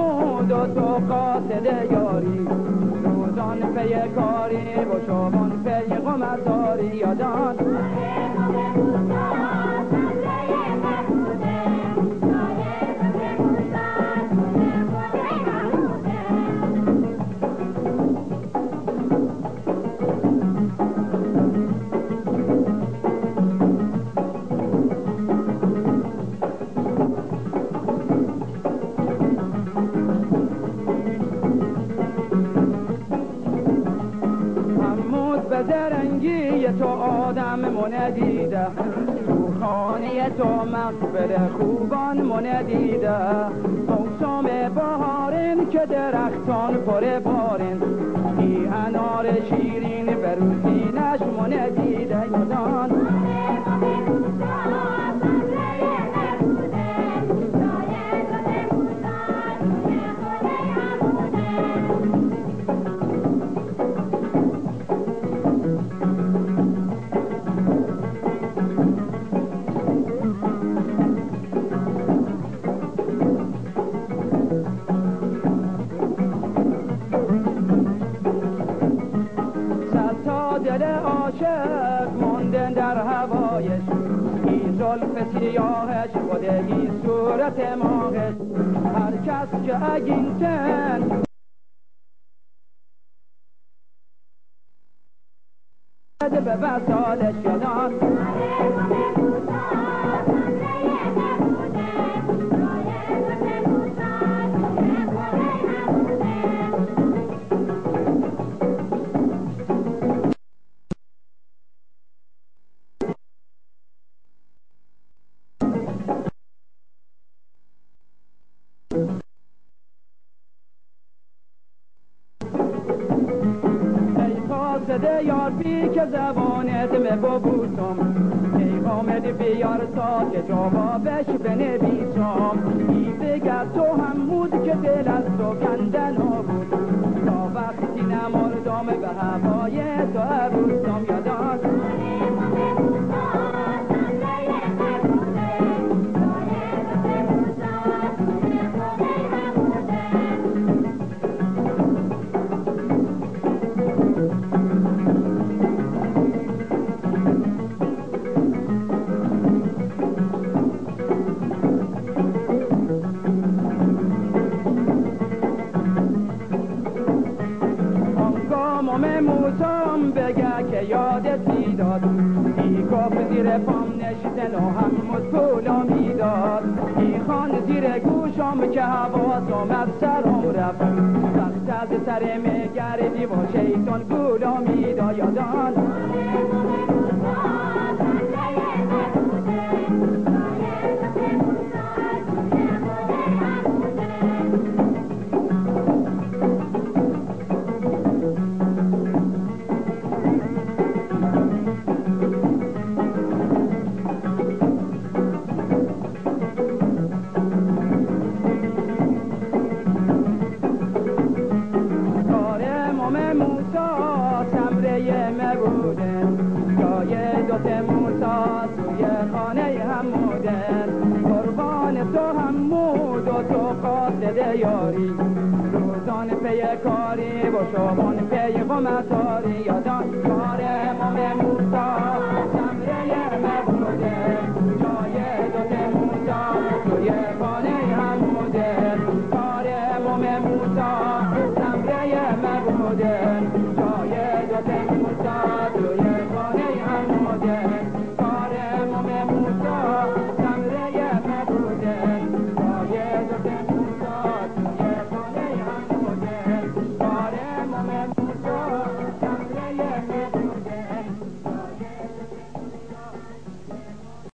حمود و تو قاصد یاری روزان پی کاری و شبان پی قمتاری یادان زرنگی تو آدم من دیده تو خانه تو مقبر خوبان من دیده موسم بهارین که درختان پر بارین ای انار شیرین بروزینش من دیده یادان دل عاشق موندن در هوایش ای زلف سیاهش خود ای صورت ماهش هر کس که اگینتن به وصالش یادان قاصد یار بی که زبانت مببوسم پیغامت بیار تا که جوابش بنویسم ای بگر تو حمود که دل از تو کندن بود تا وقتی نمردم به هوای تو عروسم یادان موسام بگه که یادت داد ای کاف زیر پام نشیدن و همود پولا میداد ای خان زیر گوشام که حواسم از سرم رفت وقت از سر مگردی و شیطان گولا میداد یادان موسا توی خانه حمودن قربان تو حمود و تو قاصد یاری روزان پی کاری و شبان پی قمتاری یادان کار امام موسا سمره مبودن جای دوت موسا توی خانه حمودن کار امام موسا